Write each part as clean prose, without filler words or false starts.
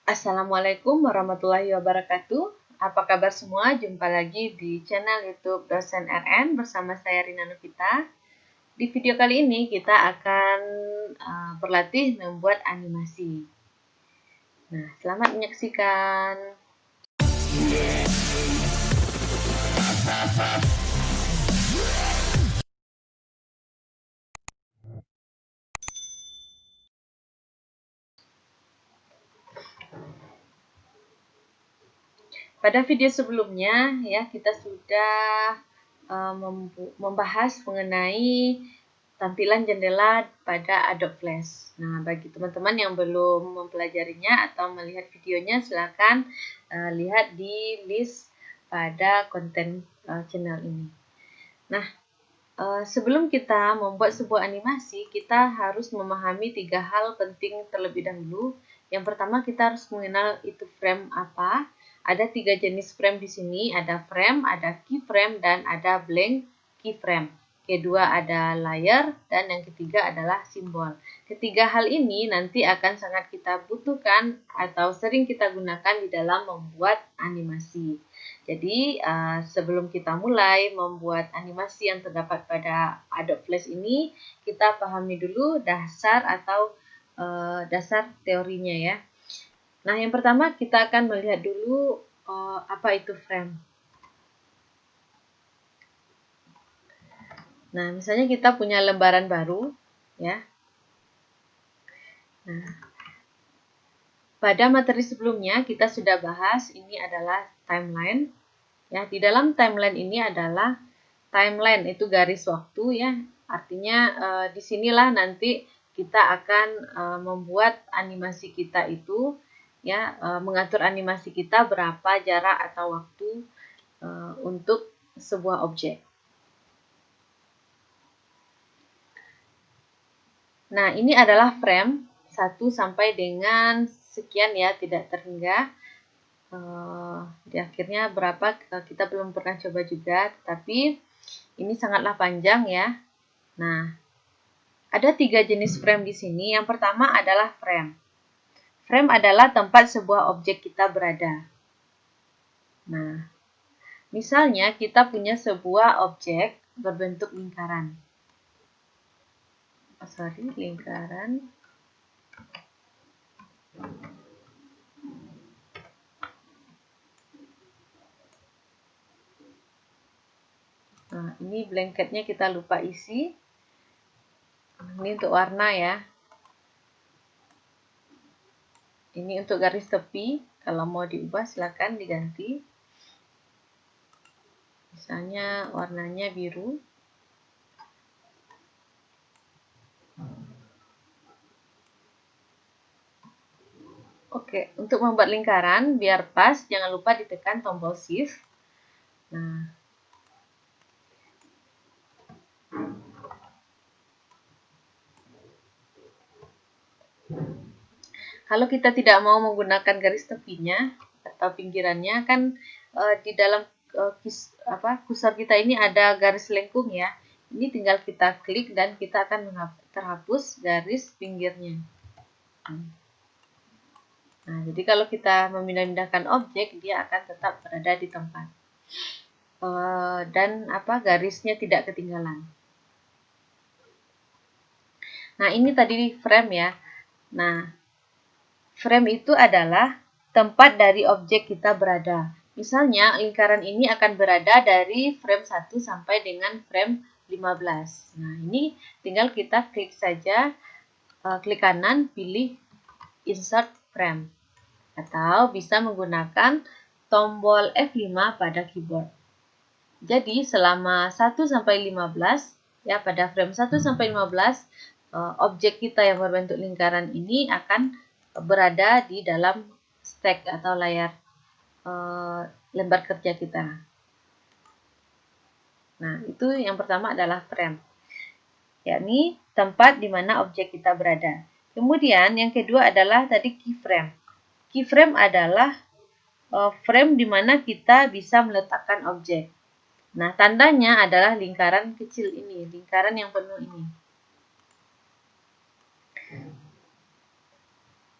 Assalamualaikum warahmatullahi wabarakatuh. Apa kabar semua? Jumpa lagi di channel YouTube Dosen RN bersama saya Rina Novita. Di video kali ini kita akan berlatih membuat animasi. Nah, selamat menyaksikan. Pada video sebelumnya ya kita sudah membahas mengenai tampilan jendela pada Adobe Flash. Nah, bagi teman-teman yang belum mempelajarinya atau melihat videonya, silakan lihat di list pada konten channel ini. Nah, sebelum kita membuat sebuah animasi, kita harus memahami 3 hal penting terlebih dahulu. Yang pertama, kita harus mengenal itu frame apa. Ada 3 jenis frame di sini, ada frame, ada keyframe, dan ada blank keyframe. Kedua ada layer, dan yang ketiga adalah simbol. Ketiga hal ini nanti akan sangat kita butuhkan atau sering kita gunakan di dalam membuat animasi. Jadi, sebelum kita mulai membuat animasi yang terdapat pada Adobe Flash ini, kita pahami dulu dasar atau dasar teorinya ya. Nah, yang pertama kita akan melihat dulu apa itu frame. Nah, misalnya kita punya lembaran baru, ya. Nah, pada materi sebelumnya kita sudah bahas ini adalah timeline. Ya, di dalam timeline ini adalah timeline itu garis waktu ya. Artinya disinilah nanti kita akan membuat animasi kita itu ya, mengatur animasi kita berapa jarak atau waktu untuk sebuah objek. Nah, ini adalah frame 1 sampai dengan sekian ya, tidak terhingga. Di akhirnya berapa kita belum pernah coba juga, tapi ini sangatlah panjang ya. Nah, ada 3 jenis frame di sini. Yang pertama adalah frame. Frame adalah tempat sebuah objek kita berada. Nah, misalnya kita punya sebuah objek berbentuk lingkaran. Lingkaran. Nah, ini blanketnya kita lupa isi. Ini untuk warna ya. Ini untuk garis tepi. Kalau mau diubah silakan diganti. Misalnya warnanya biru. Oke, untuk membuat lingkaran biar pas jangan lupa ditekan tombol shift. Nah, kalau kita tidak mau menggunakan garis tepinya atau pinggirannya kan di dalam kursor kita ini ada garis lengkung ya. Ini tinggal kita klik dan kita akan terhapus garis pinggirnya. Nah, jadi kalau kita memindah-mindahkan objek, dia akan tetap berada di tempat. Dan garisnya tidak ketinggalan. Nah, ini tadi frame ya. Nah, frame itu adalah tempat dari objek kita berada. Misalnya, lingkaran ini akan berada dari frame 1 sampai dengan frame 15. Nah, ini tinggal kita klik saja, klik kanan, pilih Insert Frame. Atau bisa menggunakan tombol F5 pada keyboard. Jadi, selama 1 sampai 15, ya pada frame 1 sampai 15, objek kita yang berbentuk lingkaran ini akan berada di dalam stack atau layar lembar kerja kita. Nah, itu yang pertama adalah frame, yakni tempat di mana objek kita berada. Kemudian yang kedua adalah tadi keyframe. Keyframe adalah frame di mana kita bisa meletakkan objek. Nah, tandanya adalah lingkaran kecil ini, lingkaran yang penuh ini.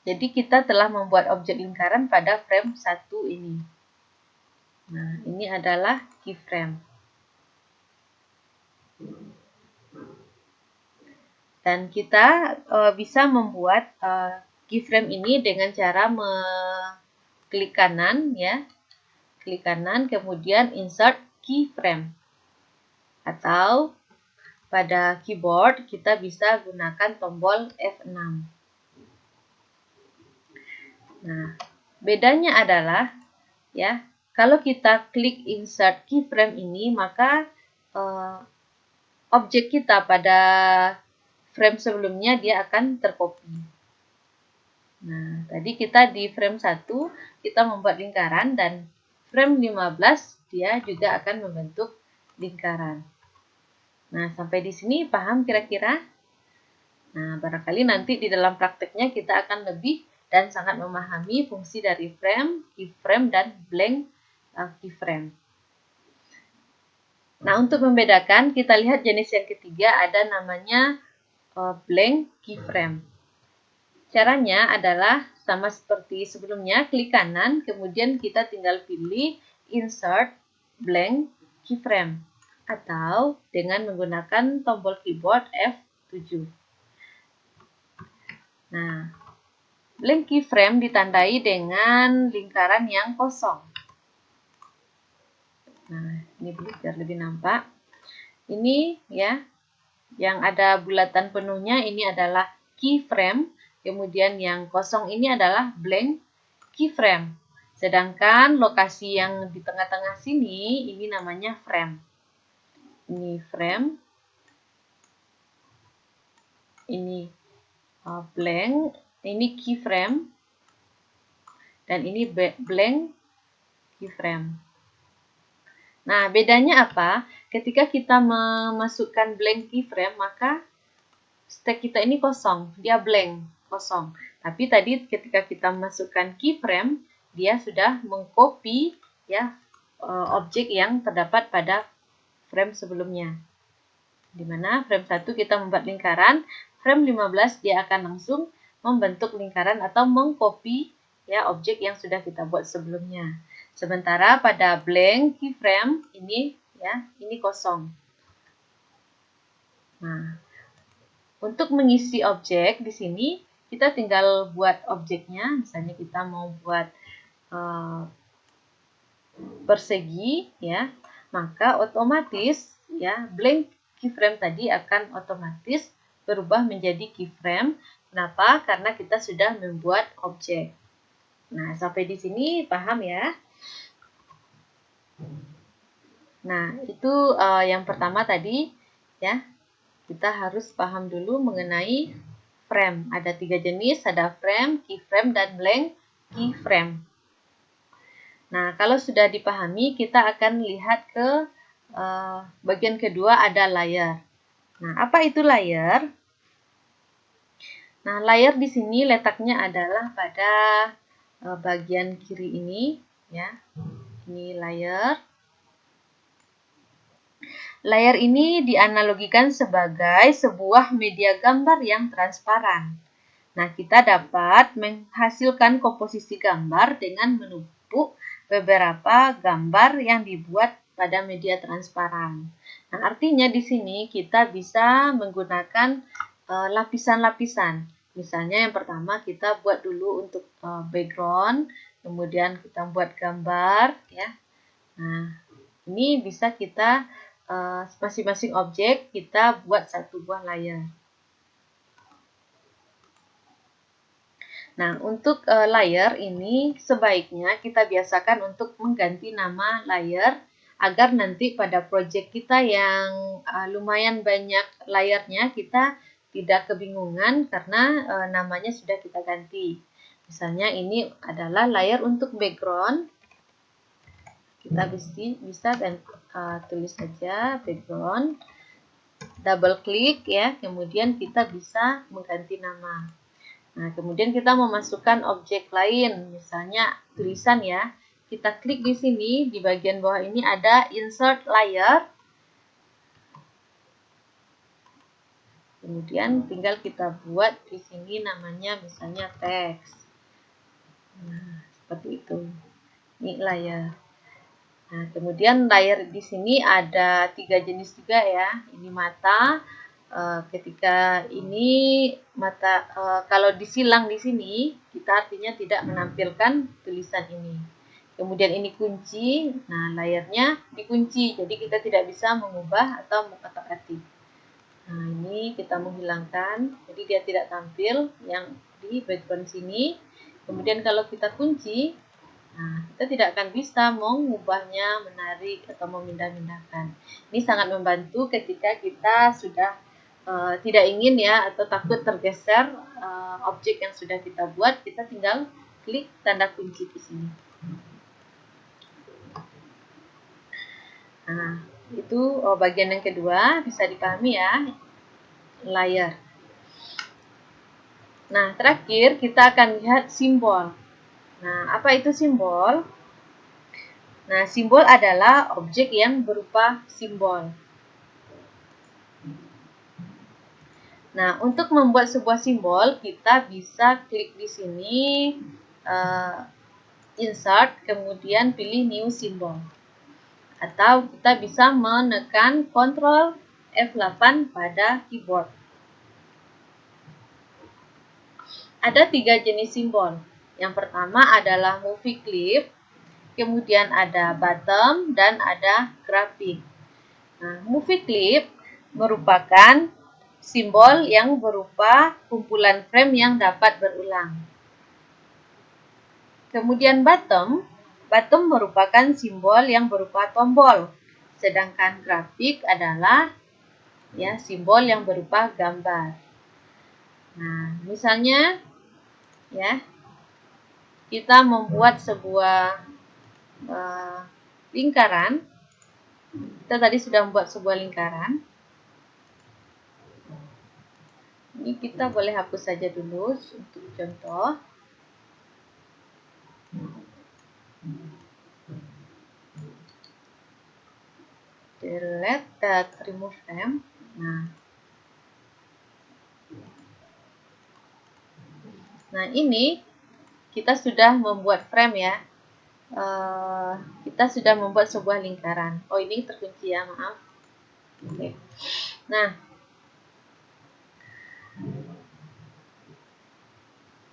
Jadi kita telah membuat objek lingkaran pada frame 1 ini. Nah, ini adalah keyframe. Dan kita bisa membuat keyframe ini dengan cara klik kanan ya. Klik kanan kemudian insert keyframe. Atau pada keyboard kita bisa gunakan tombol F6. Nah, bedanya adalah ya, kalau kita klik insert keyframe ini maka objek kita pada frame sebelumnya dia akan tercopy. Nah, tadi kita di frame 1 kita membuat lingkaran dan frame 15 dia juga akan membentuk lingkaran. Nah, sampai di sini paham kira-kira? Nah, barangkali nanti di dalam prakteknya kita akan lebih dan sangat memahami fungsi dari frame, keyframe, dan blank keyframe. Nah, untuk membedakan, kita lihat jenis yang ketiga ada namanya blank keyframe. Caranya adalah sama seperti sebelumnya, klik kanan, kemudian kita tinggal pilih insert blank keyframe atau dengan menggunakan tombol keyboard F7. Nah, blank keyframe ditandai dengan lingkaran yang kosong. Nah, ini biar lebih nampak. Ini ya, yang ada bulatan penuhnya ini adalah keyframe, kemudian yang kosong ini adalah blank keyframe. Sedangkan lokasi yang di tengah-tengah sini ini namanya frame. Ini frame, ini blank, ini keyframe, dan ini blank keyframe. Nah, bedanya apa? Ketika kita memasukkan blank keyframe, maka stack kita ini kosong, dia blank, kosong. Tapi tadi ketika kita masukkan keyframe, dia sudah mengcopy ya objek yang terdapat pada frame sebelumnya. Di mana frame 1 kita membuat lingkaran, frame 15 dia akan langsung membentuk lingkaran atau mengcopy ya objek yang sudah kita buat sebelumnya. Sementara pada blank keyframe ini ya, ini kosong. Nah, untuk mengisi objek di sini kita tinggal buat objeknya. Misalnya kita mau buat persegi ya, maka otomatis ya blank keyframe tadi akan otomatis berubah menjadi keyframe. Kenapa? Karena kita sudah membuat objek. Nah, sampai di sini paham ya? Nah, itu yang pertama tadi ya. Kita harus paham dulu mengenai frame. Ada 3 jenis, ada frame, keyframe, dan blank keyframe. Nah, kalau sudah dipahami, kita akan lihat ke bagian kedua ada layer. Nah, apa itu layer? Nah, layer di sini letaknya adalah pada bagian kiri ini ya. Ini layer. Layer ini dianalogikan sebagai sebuah media gambar yang transparan. Nah, kita dapat menghasilkan komposisi gambar dengan menumpuk beberapa gambar yang dibuat pada media transparan. Nah, artinya di sini kita bisa menggunakan lapisan-lapisan. Misalnya yang pertama kita buat dulu untuk background, kemudian kita buat gambar ya. Nah, ini bisa kita masing-masing objek kita buat satu buah layer. Nah, untuk layer ini sebaiknya kita biasakan untuk mengganti nama layer agar nanti pada project kita yang lumayan banyak layernya kita tidak kebingungan karena namanya sudah kita ganti. Misalnya ini adalah layer untuk background. Kita bisa tulis saja background, double klik ya, kemudian kita bisa mengganti nama. Nah, kemudian kita memasukkan objek lain, misalnya tulisan ya. Kita klik di sini, di bagian bawah ini ada insert layer. Kemudian tinggal kita buat di sini namanya misalnya teks. Nah, seperti itu. Ini layer. Nah, kemudian layer di sini ada 3 jenis juga ya. Ini mata. Ketika ini mata, kalau disilang di sini, kita artinya tidak menampilkan tulisan ini. Kemudian ini kunci. Nah, layernya dikunci. Jadi kita tidak bisa mengubah atau mengotak-atik. Nah, ini kita menghilangkan, jadi dia tidak tampil yang di background sini. Kemudian kalau kita kunci, nah, kita tidak akan bisa mengubahnya, menarik, atau memindah-mindahkan. Ini sangat membantu ketika kita sudah tidak ingin ya, atau takut tergeser objek yang sudah kita buat, kita tinggal klik tanda kunci di sini. Nah, itu bagian yang kedua, bisa dipahami ya, layer. Nah, terakhir kita akan lihat simbol. Nah, apa itu simbol? Nah, simbol adalah objek yang berupa simbol. Nah, untuk membuat sebuah simbol, kita bisa klik di sini, insert, kemudian pilih new symbol. Atau kita bisa menekan Ctrl F8 pada keyboard. Ada 3 jenis simbol. Yang pertama adalah movie clip, kemudian ada bottom, dan ada grafik. Nah, movie clip merupakan simbol yang berupa kumpulan frame yang dapat berulang. Kemudian bottom merupakan simbol yang berupa tombol. Sedangkan grafik adalah ya simbol yang berupa gambar. Nah, misalnya ya kita membuat sebuah lingkaran. Kita tadi sudah membuat sebuah lingkaran. Ini kita boleh hapus saja dulu untuk contoh. Delete, remove frame. Nah, ini kita sudah membuat frame ya. Kita sudah membuat sebuah lingkaran. Oh, ini terkunci ya, maaf. Oke. Nah,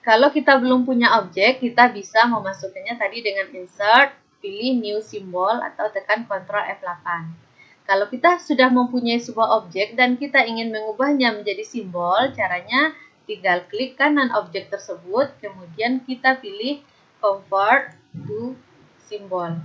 kalau kita belum punya objek, kita bisa memasukkannya tadi dengan insert, pilih new symbol atau tekan Ctrl F8. Kalau kita sudah mempunyai sebuah objek dan kita ingin mengubahnya menjadi simbol, caranya tinggal klik kanan objek tersebut, kemudian kita pilih convert to symbol.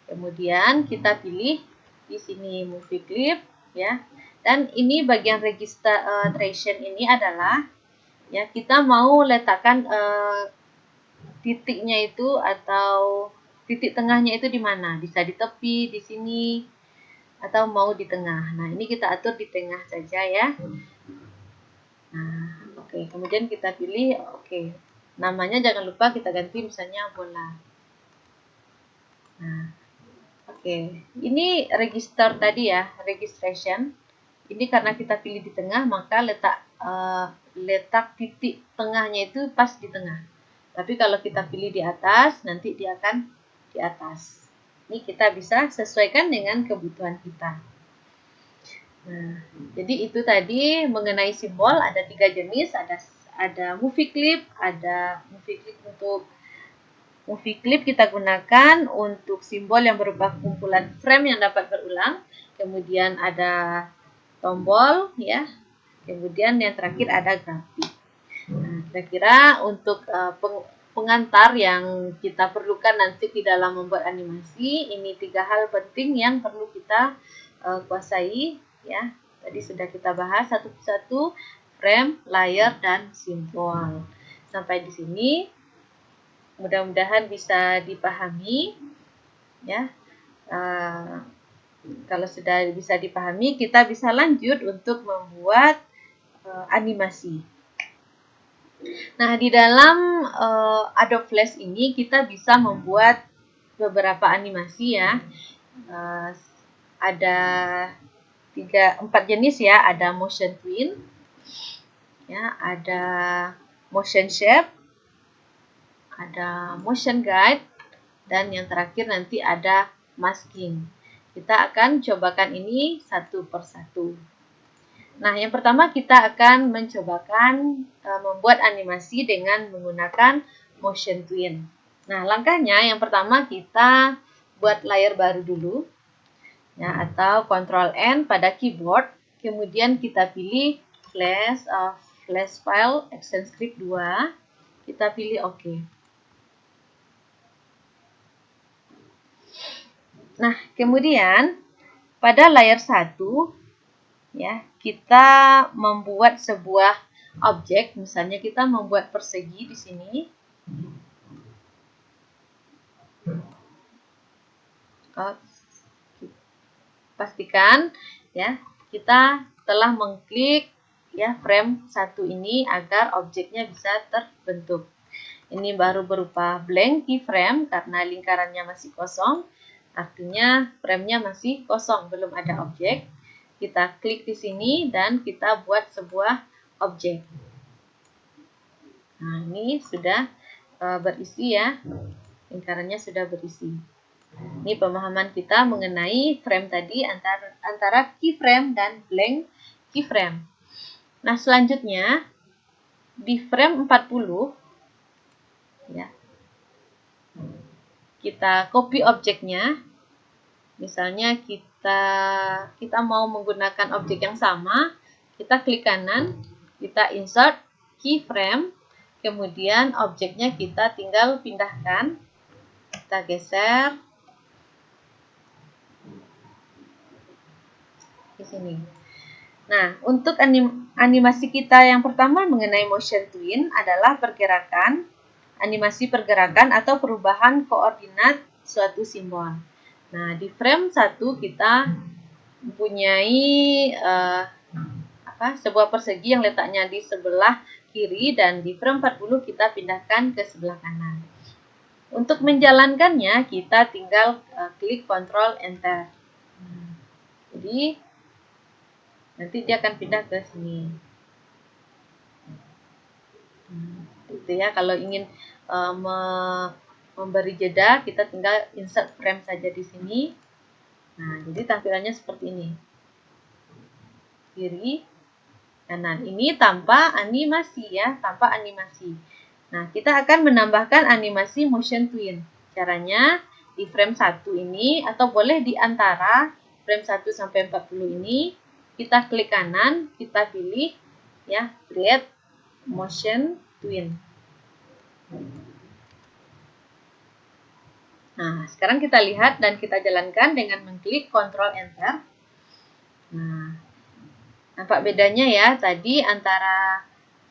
Kemudian kita pilih di sini movie clip ya. Dan ini bagian registration ini adalah ya kita mau letakkan titiknya itu atau titik tengahnya itu di mana? Bisa di tepi, di sini, atau mau di tengah. Nah, ini kita atur di tengah saja ya. Nah, oke. Kemudian kita pilih oke. Namanya jangan lupa kita ganti misalnya bola. Nah, oke. Ini register tadi ya, registration. Ini karena kita pilih di tengah, maka letak titik tengahnya itu pas di tengah. Tapi kalau kita pilih di atas, nanti dia akan di atas. Ini kita bisa sesuaikan dengan kebutuhan kita. Nah, jadi itu tadi mengenai simbol ada 3 jenis, ada movie clip, untuk movie clip kita gunakan untuk simbol yang berupa kumpulan frame yang dapat berulang. Kemudian ada tombol ya. Kemudian yang terakhir ada grafik. Nah, kira-kira untuk pengantar yang kita perlukan nanti di dalam membuat animasi, ini 3 hal penting yang perlu kita kuasai ya. Tadi sudah kita bahas satu persatu, frame, layer, dan simbol. Sampai di sini mudah-mudahan bisa dipahami ya. Kalau sudah bisa dipahami, kita bisa lanjut untuk membuat animasi. Nah, di dalam Adobe Flash ini kita bisa membuat beberapa animasi ya. ada 4 jenis ya, ada motion twin, ya, ada motion shape, ada motion guide, dan yang terakhir nanti ada masking. Kita akan cobakan ini satu persatu. Nah, yang pertama kita akan mencobakan membuat animasi dengan menggunakan motion twin. Nah, langkahnya yang pertama kita buat layer baru dulu, ya, atau Ctrl N pada keyboard. Kemudian kita pilih flash file ActionScript 2. Kita pilih OK. Nah, kemudian pada layer 1, ya, kita membuat sebuah objek, misalnya kita membuat persegi di sini. Pastikan ya, kita telah mengklik ya frame 1 ini agar objeknya bisa terbentuk. Ini baru berupa blank keyframe karena lingkarannya masih kosong, artinya framenya masih kosong, belum ada objek. Kita klik di sini dan kita buat sebuah objek. Nah, ini sudah berisi ya, lingkarannya sudah berisi. Ini pemahaman kita mengenai frame tadi antara keyframe dan blank keyframe. Nah, selanjutnya di frame 40 ya, kita copy objeknya. Misalnya kita mau menggunakan objek yang sama, kita klik kanan, kita insert keyframe, kemudian objeknya kita tinggal pindahkan, kita geser di sini. Nah, untuk animasi kita yang pertama mengenai motion twin adalah animasi pergerakan atau perubahan koordinat suatu simbol. Nah, di frame 1 kita mempunyai sebuah persegi yang letaknya di sebelah kiri, dan di frame 40 kita pindahkan ke sebelah kanan. Untuk menjalankannya kita tinggal klik Ctrl Enter. Jadi nanti dia akan pindah ke sini. Itu ya, kalau ingin memberi jeda, kita tinggal insert frame saja di sini. Nah, jadi tampilannya seperti ini. Kiri, kanan. Ini tanpa animasi ya, tanpa animasi. Nah, kita akan menambahkan animasi motion twin. Caranya di frame 1 ini, atau boleh di antara frame 1 sampai 40 ini, kita klik kanan, kita pilih ya, create motion twin. Nah, sekarang kita lihat dan kita jalankan dengan mengklik Ctrl Enter. Nah, nampak bedanya ya, tadi antara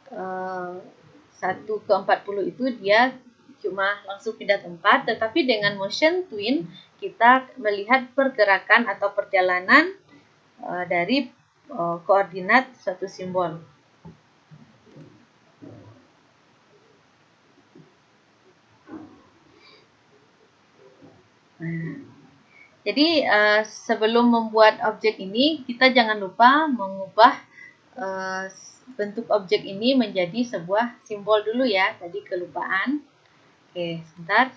1 ke 40 itu dia cuma langsung pindah tempat, tetapi dengan motion twin kita melihat pergerakan atau perjalanan dari koordinat suatu simbol. Nah, jadi sebelum membuat objek ini, kita jangan lupa mengubah bentuk objek ini menjadi sebuah simbol dulu ya. Tadi kelupaan. Oke, sebentar.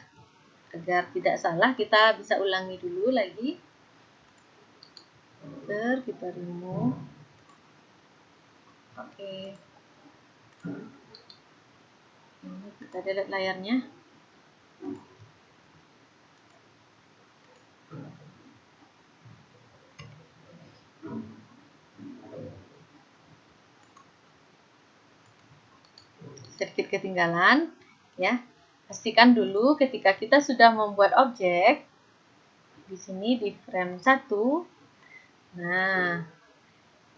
Agar tidak salah, kita bisa ulangi dulu lagi. Bentar, kita remove. Oke. Ini kita delete layarnya. Sedikit ketinggalan ya. Pastikan dulu ketika kita sudah membuat objek di sini di frame 1. Nah,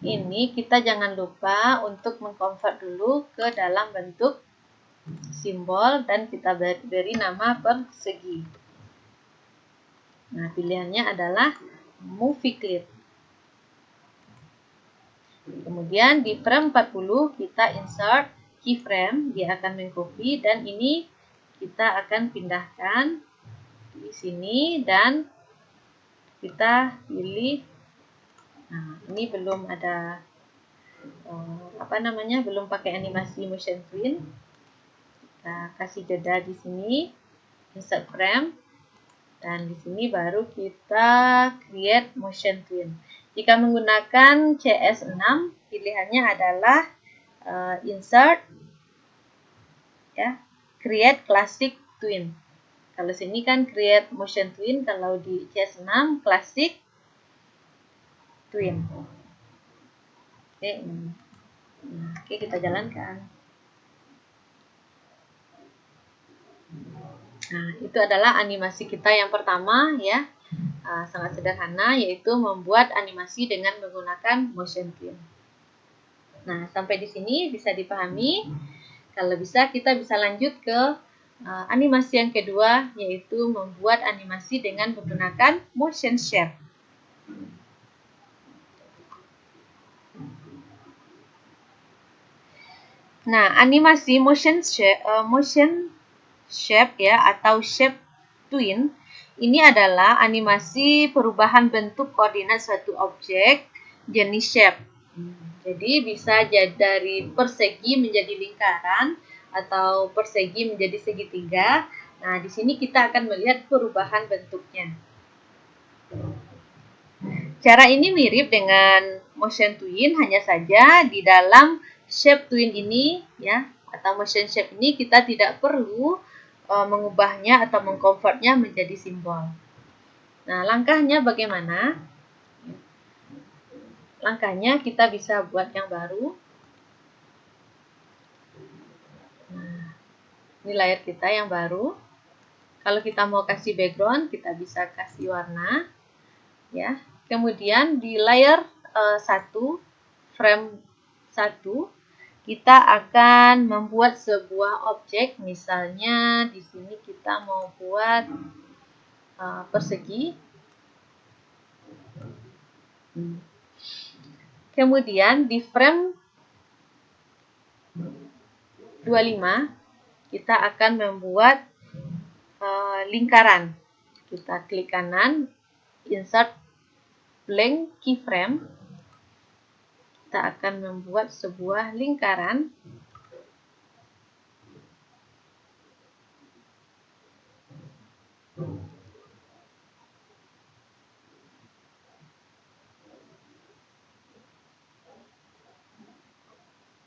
ini kita jangan lupa untuk mengkonvert dulu ke dalam bentuk simbol dan kita beri nama persegi. Nah, pilihannya adalah movie clip. Kemudian di frame 40 kita insert keyframe, dia akan mengcopy, dan ini kita akan pindahkan di sini dan kita pilih. Nah, ini belum ada belum pakai animasi motion twin. Kita kasih jeda di sini, insert frame, dan di sini baru kita create motion twin. Jika menggunakan CS6, pilihannya adalah insert, ya, create classic twin. Kalau sini kan create motion twin, kalau di CS6 classic twin. Oke, kita jalankan. Nah, itu adalah animasi kita yang pertama, ya. Sangat sederhana, yaitu membuat animasi dengan menggunakan motion twin. Nah, sampai di sini bisa dipahami. Kalau bisa, kita bisa lanjut ke animasi yang kedua, yaitu membuat animasi dengan menggunakan motion shape. Nah, animasi motion shape ya, atau shape twin, ini adalah animasi perubahan bentuk koordinat suatu objek jenis shape. Jadi bisa jadi dari persegi menjadi lingkaran atau persegi menjadi segitiga. Nah, di sini kita akan melihat perubahan bentuknya. Cara ini mirip dengan motion twin, hanya saja di dalam shape twin ini, ya, atau motion shape ini, kita tidak perlu mengubahnya atau mengkonvertnya menjadi simbol. Nah, langkahnya bagaimana? Langkahnya kita bisa buat yang baru. Nah, ini layar kita yang baru. Kalau kita mau kasih background, kita bisa kasih warna, ya. Kemudian di layar 1, frame 1, kita akan membuat sebuah objek. Misalnya di sini kita mau buat persegi. Kemudian di frame 25 kita akan membuat lingkaran. Kita klik kanan, insert blank keyframe. Kita akan membuat sebuah lingkaran.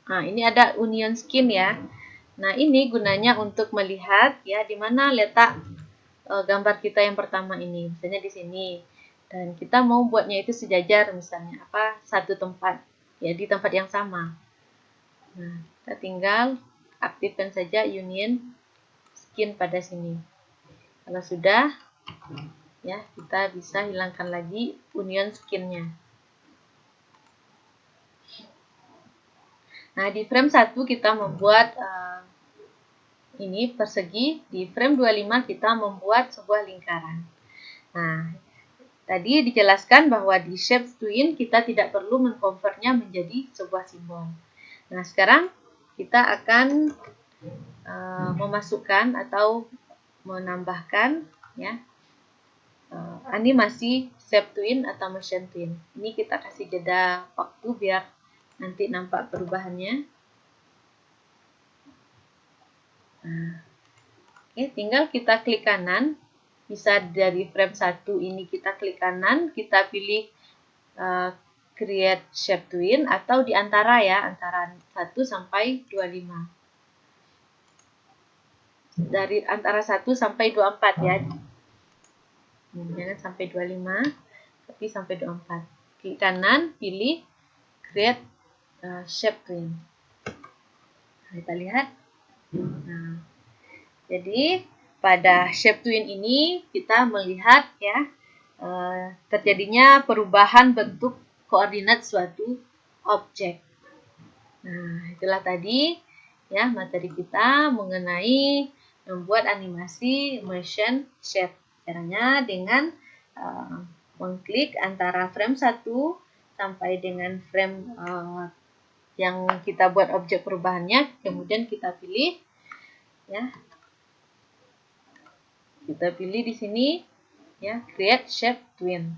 Nah, ini ada union skin, ya. Nah, ini gunanya untuk melihat, ya, di mana letak gambar kita yang pertama ini. Misalnya di sini. Dan kita mau buatnya itu sejajar, misalnya satu tempat, ya, di tempat yang sama. Nah, kita tinggal aktifkan saja union skin pada sini. Kalau sudah, ya, kita bisa hilangkan lagi union skinnya. Nah, di frame 1 kita membuat ini persegi, di frame 25 kita membuat sebuah lingkaran. Nah, tadi dijelaskan bahwa di shape twin kita tidak perlu mengkonvertnya menjadi sebuah simbol. Nah, sekarang kita akan memasukkan atau menambahkan, ya, animasi shape twin atau motion twin. Ini kita kasih jeda waktu biar nanti nampak perubahannya. Nah, oke, tinggal kita klik kanan. Bisa dari frame 1 ini kita klik kanan, kita pilih create shape twin, atau di antara, ya, antara 1 sampai 25. Dari antara 1 sampai 24, ya. Jangan sampai 25, tapi sampai 24. Klik kanan, pilih create shape twin. Nah, kita lihat. Nah, jadi pada shape twin ini kita melihat, ya, terjadinya perubahan bentuk koordinat suatu objek. Nah, itulah tadi, ya, materi kita mengenai membuat animasi motion shape. Caranya dengan mengklik antara frame 1 sampai dengan frame yang kita buat objek perubahannya, kemudian kita pilih, ya. Kita pilih di sini, ya, create shape twin.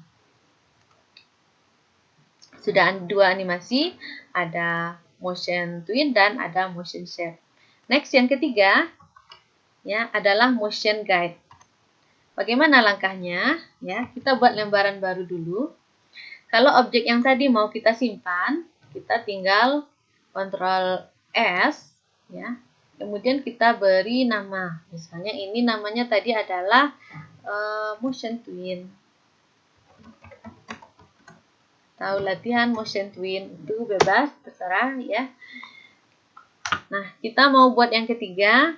Sudah dua animasi, ada motion twin dan ada motion shape. Next, yang ketiga ya adalah motion guide. Bagaimana langkahnya? Ya, kita buat lembaran baru dulu. Kalau objek yang tadi mau kita simpan, kita tinggal Ctrl S ya. Kemudian kita beri nama. Misalnya ini namanya tadi adalah motion twin. Atau latihan motion twin, itu bebas, terserah ya. Nah, kita mau buat yang ketiga.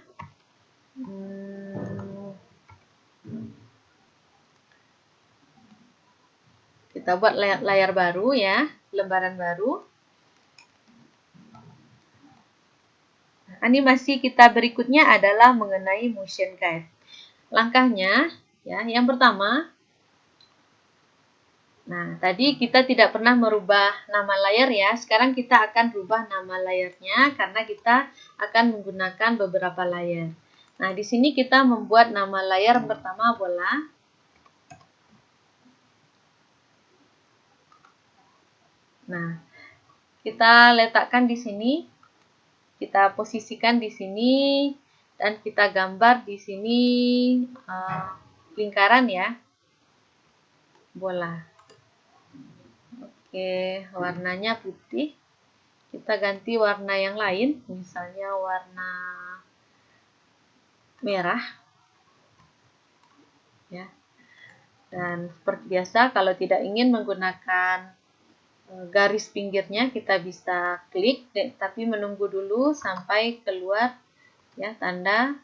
Kita buat layar baru ya, lembaran baru. Animasi kita berikutnya adalah mengenai motion guide. Langkahnya ya, yang pertama, nah tadi kita tidak pernah merubah nama layar ya. Sekarang kita akan rubah nama layarnya karena kita akan menggunakan beberapa layar. Nah, di sini kita membuat nama layar pertama bola. Nah, kita letakkan di sini, kita posisikan di sini, dan kita gambar di sini lingkaran ya, bola. Oke, warnanya putih. Kita ganti warna yang lain, misalnya warna merah. Ya. Dan seperti biasa, kalau tidak ingin menggunakan garis pinggirnya, kita bisa klik, tapi menunggu dulu sampai keluar ya tanda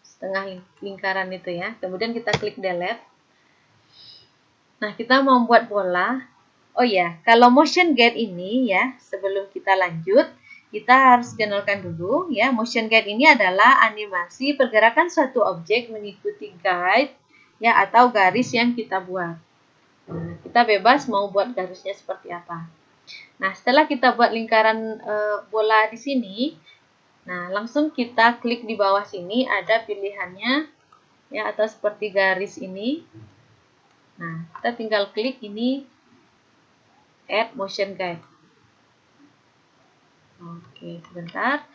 setengah lingkaran itu ya. Kemudian kita klik delete. Nah, kita mau membuat bola. Oh ya, kalau motion guide ini ya, sebelum kita lanjut, kita harus kenalkan dulu ya. Motion guide ini adalah animasi pergerakan suatu objek mengikuti guide ya atau garis yang kita buat. Nah, kita bebas mau buat garisnya seperti apa. Nah, setelah kita buat lingkaran bola di sini, nah langsung kita klik di bawah sini, ada pilihannya ya, atau seperti garis ini. Nah, kita tinggal klik ini, add motion guide. Oke, sebentar.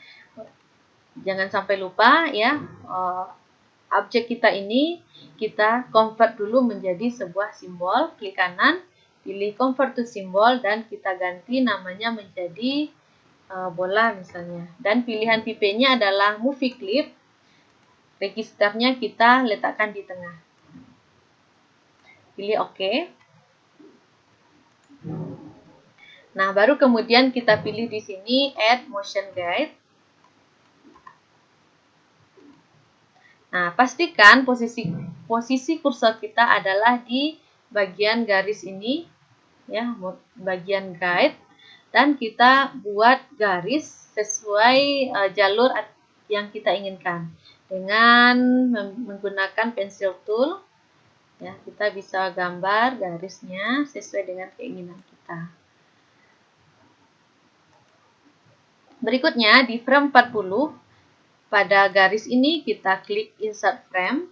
Jangan sampai lupa ya, objek kita ini kita convert dulu menjadi sebuah simbol. Klik kanan, pilih convert to symbol, dan kita ganti namanya menjadi bola misalnya. Dan pilihan tipenya adalah movie clip. Registernya kita letakkan di tengah. Pilih OK. Nah, baru kemudian kita pilih di sini Add Motion Guide. Nah, pastikan posisi kursor kita adalah di bagian garis ini, ya, bagian guide, dan kita buat garis sesuai jalur yang kita inginkan. Dengan menggunakan pensil tool, ya, kita bisa gambar garisnya sesuai dengan keinginan kita. Berikutnya di frame 40, pada garis ini kita klik insert frame,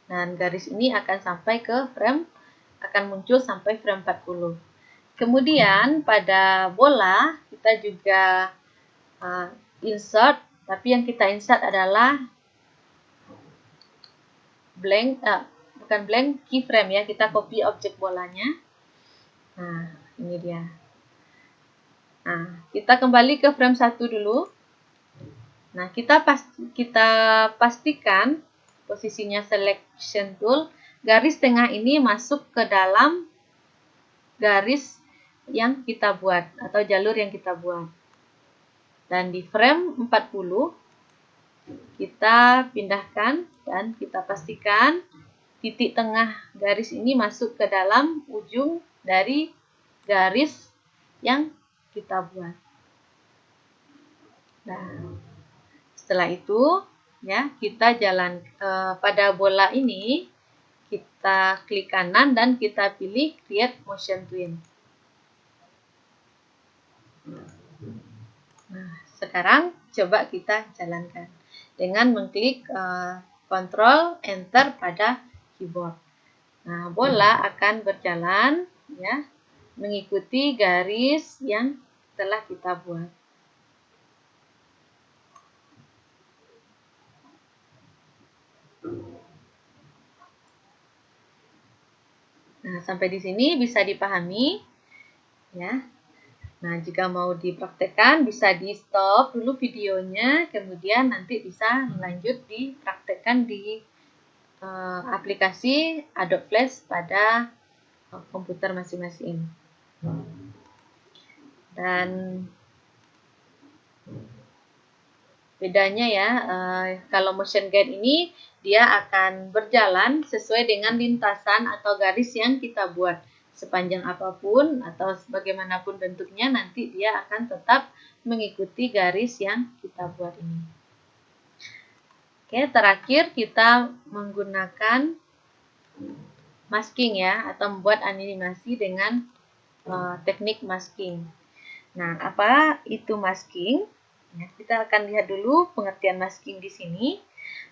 dan garis ini akan sampai ke frame, akan muncul sampai frame 40. Kemudian pada bola kita juga insert, tapi yang kita insert adalah blank, bukan blank, keyframe ya, kita copy objek bolanya. Nah, ini dia. Nah, kita kembali ke frame 1 dulu. Nah, kita pastikan posisinya selection tool, garis tengah ini masuk ke dalam garis yang kita buat atau jalur yang kita buat. Dan di frame 40 kita pindahkan dan kita pastikan titik tengah garis ini masuk ke dalam ujung dari garis yang kita buat. Nah, setelah itu ya kita jalan pada bola ini, kita klik kanan dan kita pilih create motion twin. Nah, sekarang coba kita jalankan dengan mengklik Ctrl Enter pada keyboard. Nah, bola akan berjalan ya, mengikuti garis yang telah kita buat. Nah, sampai di sini bisa dipahami ya. Nah, jika mau dipraktekkan bisa di-stop dulu videonya, kemudian nanti bisa lanjut dipraktekkan di aplikasi Adobe Flash pada komputer masing-masing. Dan bedanya ya, kalau motion guide ini dia akan berjalan sesuai dengan lintasan atau garis yang kita buat. Sepanjang apapun atau bagaimanapun bentuknya, nanti dia akan tetap mengikuti garis yang kita buat ini. Oke, terakhir kita menggunakan masking ya, atau membuat animasi dengan teknik masking. Nah, apa itu masking? Ya, kita akan lihat dulu pengertian masking di sini.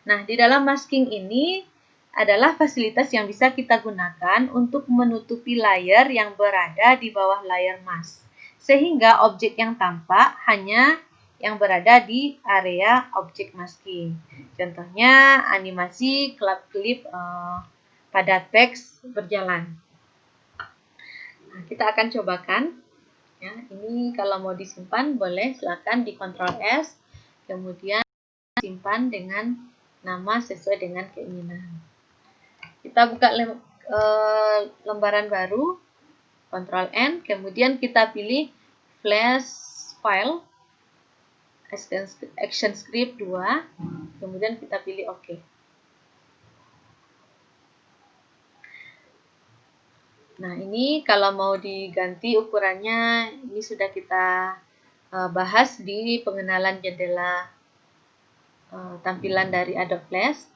Nah, di dalam masking ini adalah fasilitas yang bisa kita gunakan untuk menutupi layar yang berada di bawah layar mask, sehingga objek yang tampak hanya yang berada di area objek masking. Contohnya animasi klip pada teks berjalan. Nah, kita akan cobakan. Ya, ini kalau mau disimpan boleh silakan di Ctrl S, kemudian simpan dengan nama sesuai dengan keinginan. Kita buka lembaran baru, Ctrl N, kemudian kita pilih Flash File, Action Script 2, kemudian kita pilih OK. Nah, ini kalau mau diganti ukurannya, ini sudah kita bahas di pengenalan jendela tampilan dari Adobe Flash.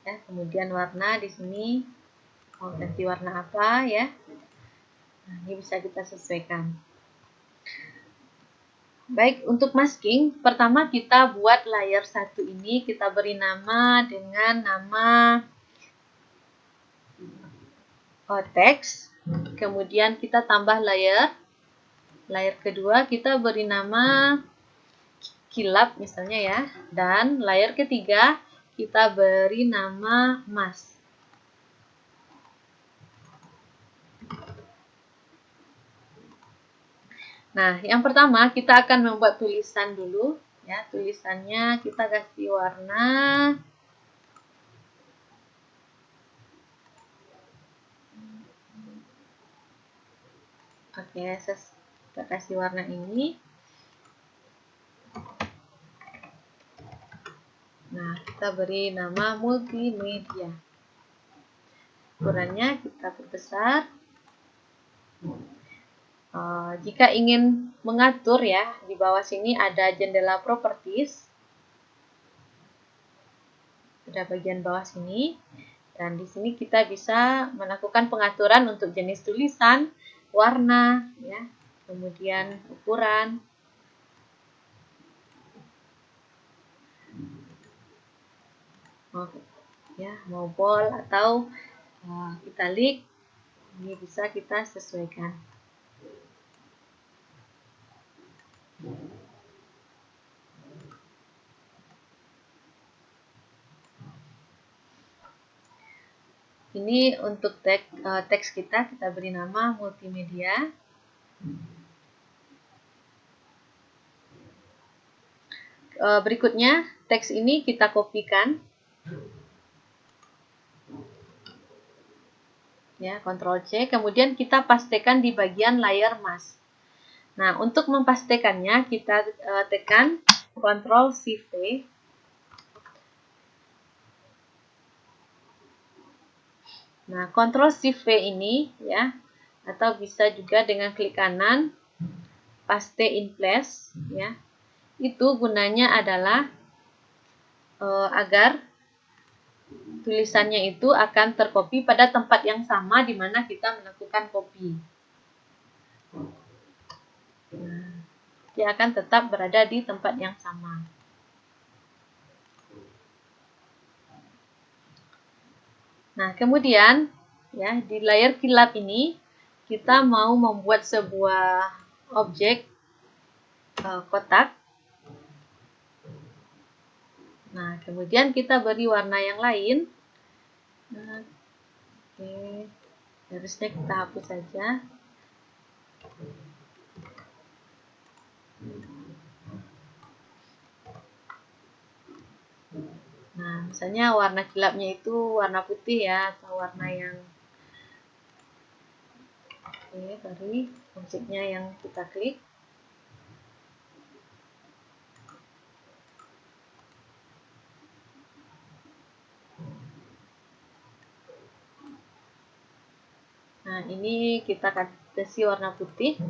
Ya, kemudian warna di sini mau ganti warna apa ya? Nah, ini bisa kita sesuaikan. Baik, untuk masking, pertama kita buat layar satu ini, kita beri nama dengan nama teks. Kemudian kita tambah layar. Layar kedua kita beri nama kilap misalnya ya. Dan layar ketiga kita beri nama mask. Nah, yang pertama kita akan membuat tulisan dulu ya. Tulisannya kita kasih warna oke, kita kasih warna ini. Nah, kita beri nama multimedia. Ukurannya kita perbesar. Jika ingin mengatur ya, di bawah sini ada jendela properties. Pada bagian bawah sini. Dan di sini kita bisa melakukan pengaturan untuk jenis tulisan, warna, ya, kemudian ukuran. Mau bold atau italic, ini bisa kita sesuaikan. Ini untuk teks kita beri nama multimedia. Berikutnya, teks ini kita kopikan. Ya, Ctrl C, kemudian kita pastekan di bagian layar mask. Nah, untuk mempastekannya kita tekan Ctrl Shift V. Nah, Ctrl Shift V ini ya, atau bisa juga dengan klik kanan paste in place ya. Itu gunanya adalah agar tulisannya itu akan tercopy pada tempat yang sama di mana kita melakukan copy. Nah, dia akan tetap berada di tempat yang sama. Nah, kemudian ya di layar kilap ini kita mau membuat sebuah objek kotak. Nah, kemudian kita beri warna yang lain. Nah, oke, harusnya kita hapus saja. Nah, misalnya warna kilapnya itu warna putih ya, atau warna yang dari objeknya yang kita klik. Nah, ini kita kasih warna putih.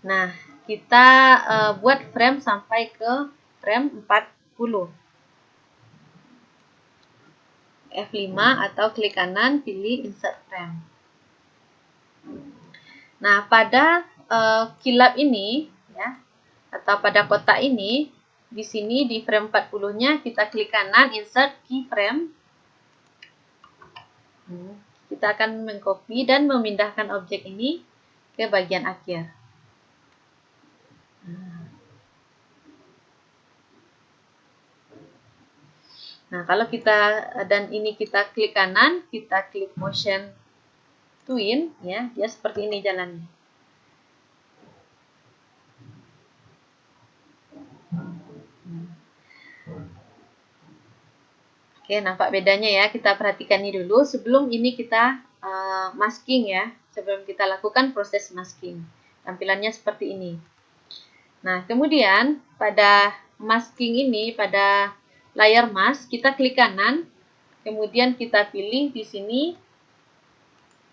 Nah, kita buat frame sampai ke frame 40. F5 atau klik kanan, pilih insert frame. Nah, pada kilap ini ya, atau pada kotak ini, di sini di frame 40-nya kita klik kanan, insert keyframe. Kita akan mengcopy dan memindahkan objek ini ke bagian akhir. Nah, kalau kita dan ini kita klik kanan, kita klik motion twin ya, dia seperti ini jalannya. Oke, nampak bedanya ya. Kita perhatikan ini dulu. Sebelum ini kita masking ya. Sebelum kita lakukan proses masking. Tampilannya seperti ini. Nah, kemudian pada masking ini, pada layar mask, kita klik kanan. Kemudian kita pilih di sini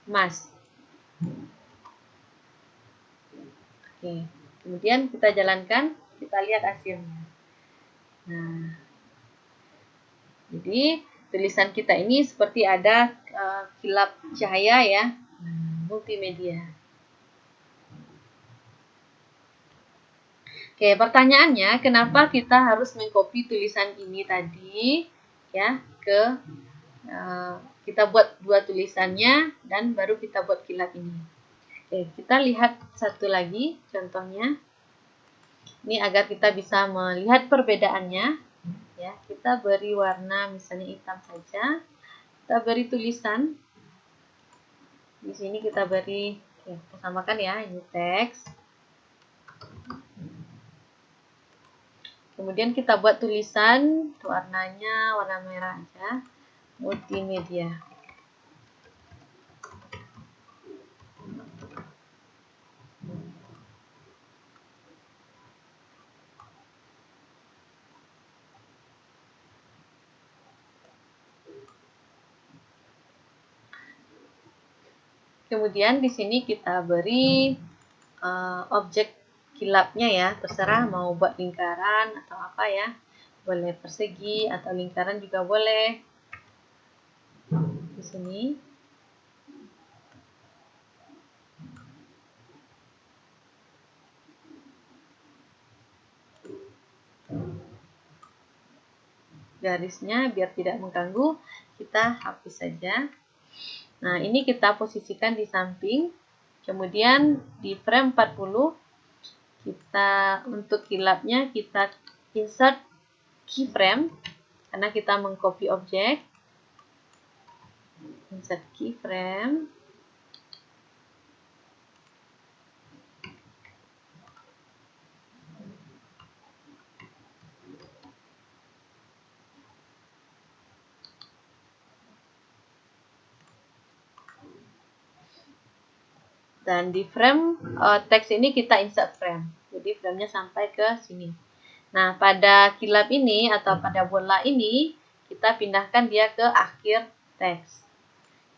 mask. Oke, kemudian kita jalankan. Kita lihat hasilnya. Nah, jadi tulisan kita ini seperti ada kilap cahaya ya, multimedia. Oke, pertanyaannya kenapa kita harus mengcopy tulisan ini tadi ya ke kita buat dua tulisannya dan baru kita buat kilap ini. Oke, kita lihat satu lagi contohnya. Ini agar kita bisa melihat perbedaannya. Ya, kita beri warna misalnya hitam saja. Kita beri tulisan. Di sini kita beri, kita samakan ya, ini teks. Kemudian kita buat tulisan, warnanya warna merah aja, multimedia. Kemudian di sini kita beri objek kilapnya ya, terserah mau buat lingkaran atau apa ya, boleh persegi atau lingkaran juga boleh. Di sini. Garisnya biar tidak mengganggu, kita hapus saja. Nah, ini kita posisikan di samping. Kemudian di frame 40 kita untuk kilapnya kita insert keyframe karena kita mengcopy objek. Insert keyframe. Dan di frame teks ini kita insert frame. Jadi framenya sampai ke sini. Nah, pada kilap ini atau pada bola ini kita pindahkan dia ke akhir teks.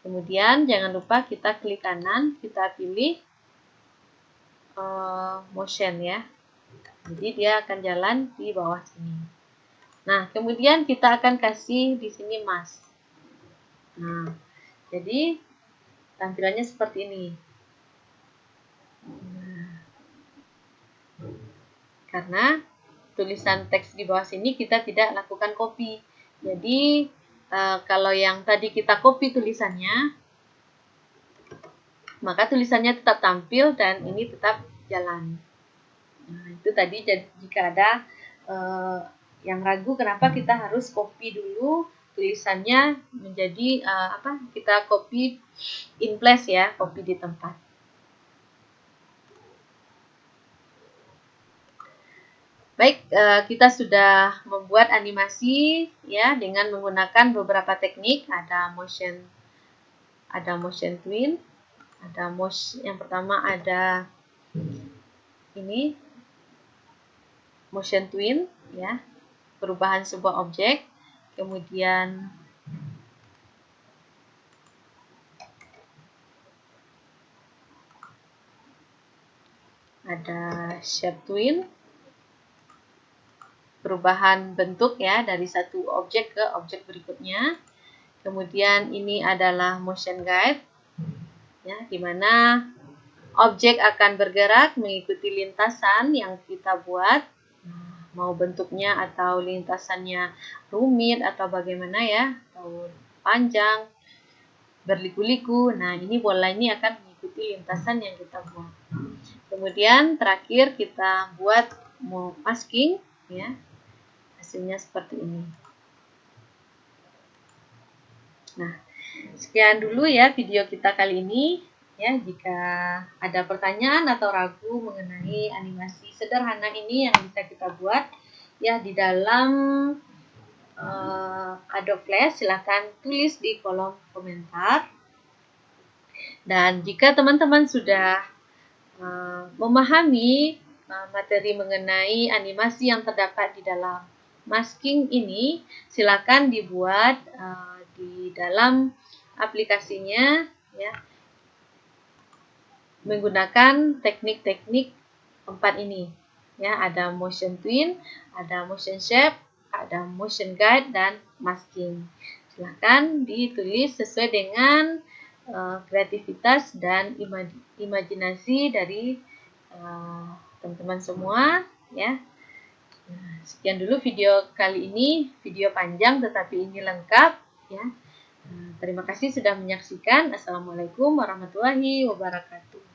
Kemudian jangan lupa kita klik kanan, kita pilih motion ya. Jadi dia akan jalan di bawah sini. Nah, kemudian kita akan kasih di sini mask. Nah, jadi tampilannya seperti ini. karena tulisan teks di bawah sini kita tidak lakukan copy. Jadi kalau yang tadi kita copy tulisannya, maka tulisannya tetap tampil dan ini tetap jalan. Nah, itu tadi jika ada yang ragu kenapa kita harus copy dulu tulisannya menjadi kita copy in place ya, copy di tempat. Baik, kita sudah membuat animasi ya dengan menggunakan beberapa teknik. Ada motion twin, yang pertama ada ini motion twin ya, perubahan sebuah objek. Kemudian ada shape twin, perubahan bentuk ya dari satu objek ke objek berikutnya. Kemudian ini adalah motion guide ya, di mana objek akan bergerak mengikuti lintasan yang kita buat. Mau bentuknya atau lintasannya rumit atau bagaimana ya, atau panjang, berliku-liku. Nah, ini bola ini akan mengikuti lintasan yang kita buat. Kemudian terakhir kita buat masking ya. Hasilnya seperti ini. Nah, sekian dulu ya video kita kali ini. Ya, jika ada pertanyaan atau ragu mengenai animasi sederhana ini yang bisa kita buat ya di dalam Adobe Flash, silahkan tulis di kolom komentar. Dan jika teman-teman sudah memahami materi mengenai animasi yang terdapat di dalam masking ini, silakan dibuat di dalam aplikasinya ya, menggunakan teknik-teknik 4 ini ya. Ada motion twin, ada motion shape, ada motion guide, dan masking. Silahkan ditulis sesuai dengan kreativitas dan imajinasi dari teman-teman semua ya. Nah, sekian dulu video kali ini, video panjang tetapi ini lengkap ya. Terima kasih sudah menyaksikan. Assalamualaikum warahmatullahi wabarakatuh.